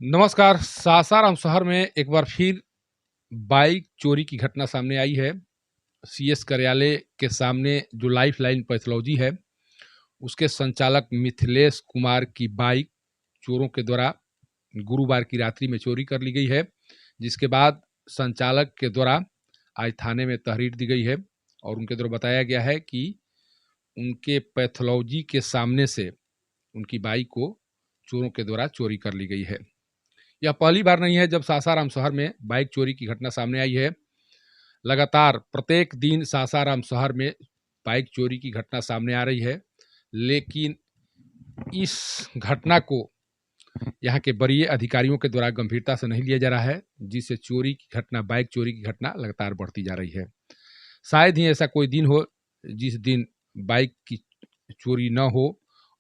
नमस्कार। सासाराम शहर में एक बार फिर बाइक चोरी की घटना सामने आई है। सीएस कार्यालय के सामने जो लाइफ लाइन पैथोलॉजी है, उसके संचालक मिथिलेश कुमार की बाइक चोरों के द्वारा गुरुवार की रात्रि में चोरी कर ली गई है, जिसके बाद संचालक के द्वारा आज थाने में तहरीर दी गई है और उनके द्वारा बताया गया है कि उनके पैथोलॉजी के सामने से उनकी बाइक को चोरों के द्वारा चोरी कर ली गई है। यह पहली बार नहीं है जब सासाराम शहर में बाइक चोरी की घटना सामने आई है। लगातार प्रत्येक दिन सासाराम शहर में बाइक चोरी की घटना सामने आ रही है, लेकिन इस घटना को यहाँ के वरीय अधिकारियों के द्वारा गंभीरता से नहीं लिया जा रहा है, जिससे चोरी की घटना, बाइक चोरी की घटना लगातार बढ़ती जा रही है। शायद ही ऐसा कोई दिन हो जिस दिन बाइक की चोरी न हो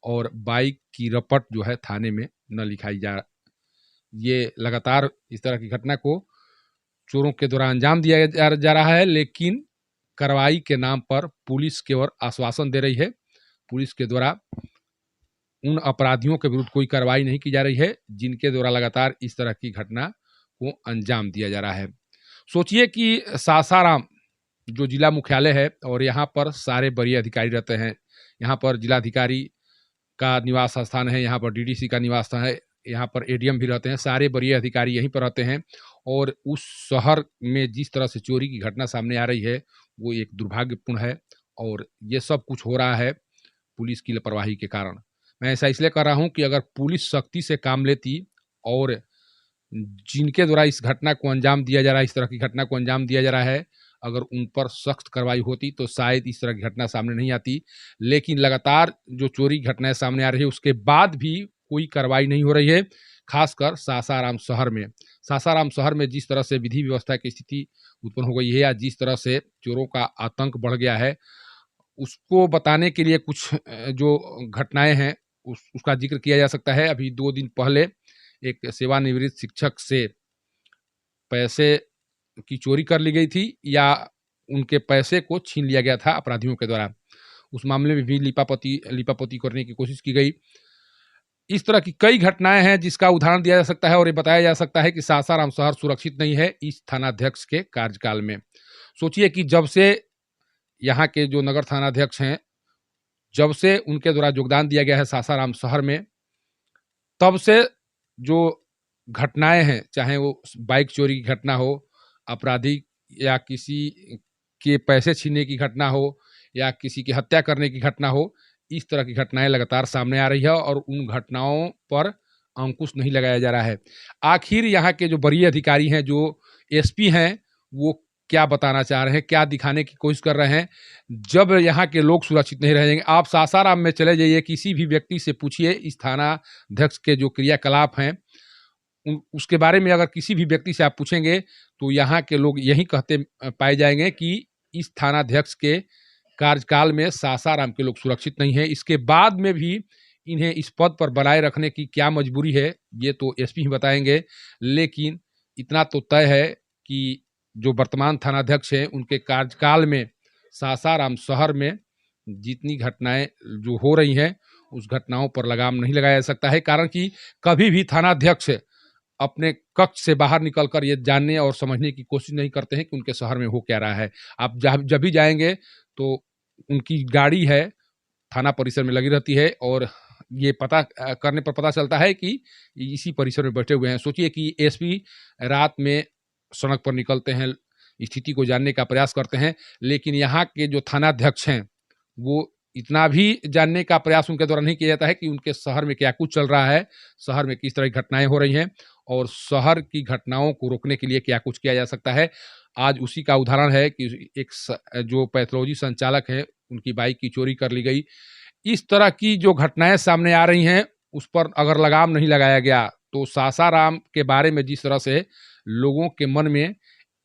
और बाइक की रपट जो है थाने में न लिखाई ये लगातार इस तरह की घटना को चोरों के द्वारा अंजाम दिया जा रहा है, लेकिन कार्रवाई के नाम पर पुलिस केवल आश्वासन दे रही है। पुलिस के द्वारा उन अपराधियों के विरुद्ध कोई कार्रवाई नहीं की जा रही है जिनके द्वारा लगातार इस तरह की घटना को अंजाम दिया जा रहा है। सोचिए कि सासाराम जो जिला मुख्यालय है और यहाँ पर सारे वरीय अधिकारी रहते हैं। यहाँ पर जिलाधिकारी का निवास स्थान है, यहाँ पर डीडीसी का निवास स्थान है, यहाँ पर एडीएम भी रहते हैं। सारे वरीय अधिकारी यहीं पर रहते हैं और उस शहर में जिस तरह से चोरी की घटना सामने आ रही है, वो एक दुर्भाग्यपूर्ण है और ये सब कुछ हो रहा है पुलिस की लापरवाही के कारण। मैं ऐसा इसलिए कर रहा हूँ कि अगर पुलिस सख्ती से काम लेती और जिनके द्वारा इस घटना को अंजाम दिया जा रहा है, इस तरह की घटना को अंजाम दिया जा रहा है, अगर उन पर सख्त कार्रवाई होती तो शायद इस तरह की घटना सामने नहीं आती। लेकिन लगातार जो चोरी घटनाएं सामने आ रही है, उसके बाद भी कोई कार्रवाई नहीं हो रही है, खासकर सासाराम शहर में। सासाराम शहर में जिस तरह से विधि व्यवस्था की स्थिति उत्पन्न हो गई है या जिस तरह से चोरों का आतंक बढ़ गया है, उसको बताने के लिए कुछ जो घटनाएं हैं उसका जिक्र किया जा सकता है। अभी 2 दिन पहले एक सेवानिवृत्त शिक्षक से पैसे की चोरी कर ली गई थी या उनके पैसे को छीन लिया गया था अपराधियों के द्वारा। उस मामले में भी लीपापोती करने की कोशिश की गई। इस तरह की कई घटनाएं हैं जिसका उदाहरण दिया जा सकता है और ये बताया जा सकता है कि सासाराम शहर सुरक्षित नहीं है इस थानाध्यक्ष के कार्यकाल में। सोचिए कि जब से यहाँ के जो नगर थानाध्यक्ष हैं, जब से उनके द्वारा योगदान दिया गया है सासाराम शहर में, तब से जो घटनाएं हैं, चाहे वो बाइक चोरी की घटना हो, आपराधिक या किसी के पैसे छीनने की घटना हो या किसी की हत्या करने की घटना हो, इस तरह की घटनाएं लगातार सामने आ रही है और उन घटनाओं पर अंकुश नहीं लगाया जा रहा है। आखिर यहाँ के जो वरीय अधिकारी हैं, जो एसपी हैं, वो क्या बताना चाह रहे हैं, क्या दिखाने की कोशिश कर रहे हैं? जब यहाँ के लोग सुरक्षित नहीं रहेंगे, आप सासाराम में चले जाइए, किसी भी व्यक्ति से पूछिए इस थानाध्यक्ष के जो क्रियाकलाप हैं, उसके बारे में अगर किसी भी व्यक्ति से आप पूछेंगे तो यहाँ के लोग यही कहते पाए जाएंगे कि इस थानाध्यक्ष के कार्यकाल में सासाराम के लोग सुरक्षित नहीं है। इसके बाद में भी इन्हें इस पद पर बनाए रखने की क्या मजबूरी है, ये तो एसपी ही बताएंगे। लेकिन इतना तो तय है कि जो वर्तमान थानाध्यक्ष हैं, उनके कार्यकाल में सासाराम शहर में जितनी घटनाएं जो हो रही हैं, उस घटनाओं पर लगाम नहीं लगाया जा सकता है। कारण कि कभी भी थानाध्यक्ष अपने कक्ष से बाहर निकलकर ये जानने और समझने की कोशिश नहीं करते हैं कि उनके शहर में हो क्या रहा है। आप जब भी जाएंगे तो उनकी गाड़ी है थाना परिसर में लगी रहती है और ये पता करने पर पता चलता है कि इसी परिसर में बैठे हुए हैं। सोचिए कि एसपी रात में सड़क पर निकलते हैं, स्थिति को जानने का प्रयास करते हैं, लेकिन यहाँ के जो थानाध्यक्ष हैं, वो इतना भी जानने का प्रयास उनके द्वारा नहीं किया जाता है कि उनके शहर में क्या कुछ चल रहा है, शहर में किस तरह की घटनाएं हो रही हैं और शहर की घटनाओं को रोकने के लिए क्या कुछ किया जा सकता है। आज उसी का उदाहरण है कि एक जो पैथोलॉजी संचालक है, उनकी बाइक की चोरी कर ली गई। इस तरह की जो घटनाएं सामने आ रही हैं, उस पर अगर लगाम नहीं लगाया गया तो सासाराम के बारे में जिस तरह से लोगों के मन में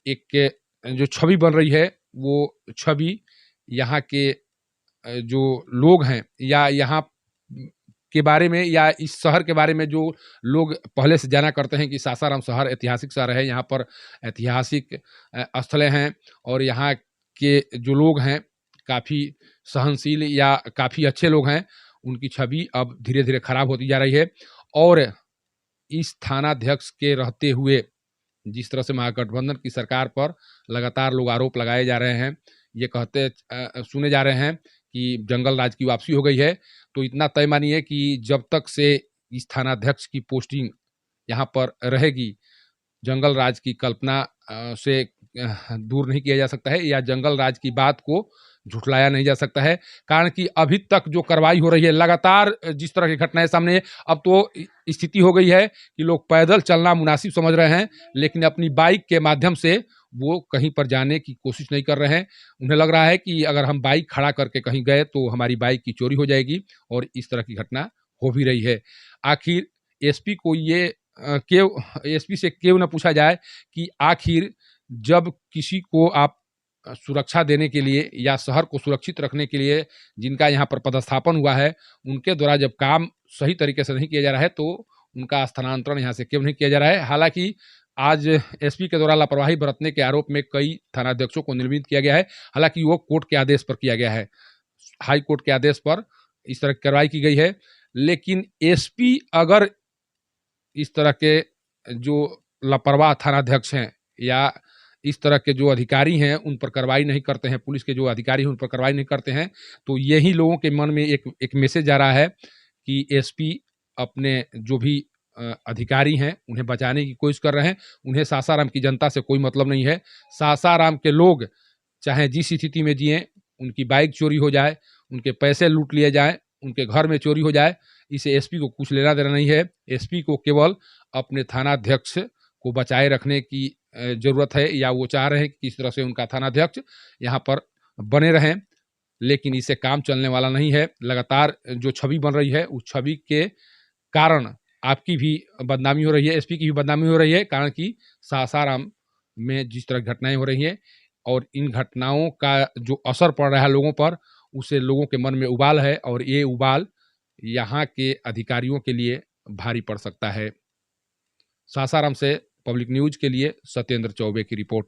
एक जो छवि बन रही है, वो छवि यहाँ के जो लोग हैं या यहाँ के बारे में या इस शहर के बारे में जो लोग पहले से जाना करते हैं कि सासाराम शहर ऐतिहासिक शहर है, यहाँ पर ऐतिहासिक स्थलें हैं और यहाँ के जो लोग हैं काफ़ी सहनशील या काफ़ी अच्छे लोग हैं, उनकी छवि अब धीरे धीरे खराब होती जा रही है। और इस थानाध्यक्ष के रहते हुए जिस तरह से महागठबंधन की सरकार पर लगातार लोग आरोप लगाए जा रहे हैं, ये सुने जा रहे हैं कि जंगल राज की वापसी हो गई है, तो इतना तय मानिए कि जब तक से इस थानाध्यक्ष की पोस्टिंग यहाँ पर रहेगी, जंगल राज की कल्पना से दूर नहीं किया जा सकता है या जंगल राज की बात को झुठलाया नहीं जा सकता है। कारण कि अभी तक जो कार्रवाई हो रही है, लगातार जिस तरह की घटनाएं सामने, अब तो स्थिति हो गई है कि लोग पैदल चलना मुनासिब समझ रहे हैं, लेकिन अपनी बाइक के माध्यम से वो कहीं पर जाने की कोशिश नहीं कर रहे हैं। उन्हें लग रहा है कि अगर हम बाइक खड़ा करके कहीं गए तो हमारी बाइक की चोरी हो जाएगी, और इस तरह की घटना हो भी रही है। आखिर एसपी को ये क्यों, एसपी से क्यों न पूछा जाए कि आखिर जब किसी को आप सुरक्षा देने के लिए या शहर को सुरक्षित रखने के लिए जिनका यहाँ पर पदस्थापन हुआ है, उनके द्वारा जब काम सही तरीके से नहीं किया जा रहा है, तो उनका स्थानांतरण यहाँ से क्यों नहीं किया जा रहा है। हालांकि आज एसपी के द्वारा लापरवाही बरतने के आरोप में कई थानाध्यक्षों को निलंबित किया गया है। हालांकि वो कोर्ट के आदेश पर किया गया है, हाई कोर्ट के आदेश पर इस तरह की कार्रवाई की गई है। लेकिन एसपी अगर इस तरह के जो लापरवाह थानाध्यक्ष हैं या इस तरह के जो अधिकारी हैं उन पर कार्रवाई नहीं करते हैं, पुलिस के जो अधिकारी हैं उन पर कार्रवाई नहीं करते हैं, तो यही लोगों के मन में एक मैसेज जा रहा है कि एसपी अपने जो भी अधिकारी हैं उन्हें बचाने की कोशिश कर रहे हैं। उन्हें सासाराम की जनता से कोई मतलब नहीं है। सासाराम के लोग चाहे जिस स्थिति में जिए, उनकी बाइक चोरी हो जाए, उनके पैसे लूट लिए जाएं, उनके घर में चोरी हो जाए, इसे एसपी को कुछ लेना देना नहीं है। एसपी को केवल अपने थानाध्यक्ष को बचाए रखने की जरूरत है, या वो चाह रहे हैं कि किस तरह से उनका थानाध्यक्ष यहाँ पर बने रहें, लेकिन इससे काम चलने वाला नहीं है। लगातार जो छवि बन रही है, उस छवि के कारण आपकी भी बदनामी हो रही है, एसपी की भी बदनामी हो रही है। कारण कि सासाराम में जिस तरह घटनाएं हो रही हैं और इन घटनाओं का जो असर पड़ रहा है लोगों पर, उससे लोगों के मन में उबाल है, और ये उबाल यहाँ के अधिकारियों के लिए भारी पड़ सकता है। सासाराम से पब्लिक न्यूज के लिए सत्येंद्र चौबे की रिपोर्ट।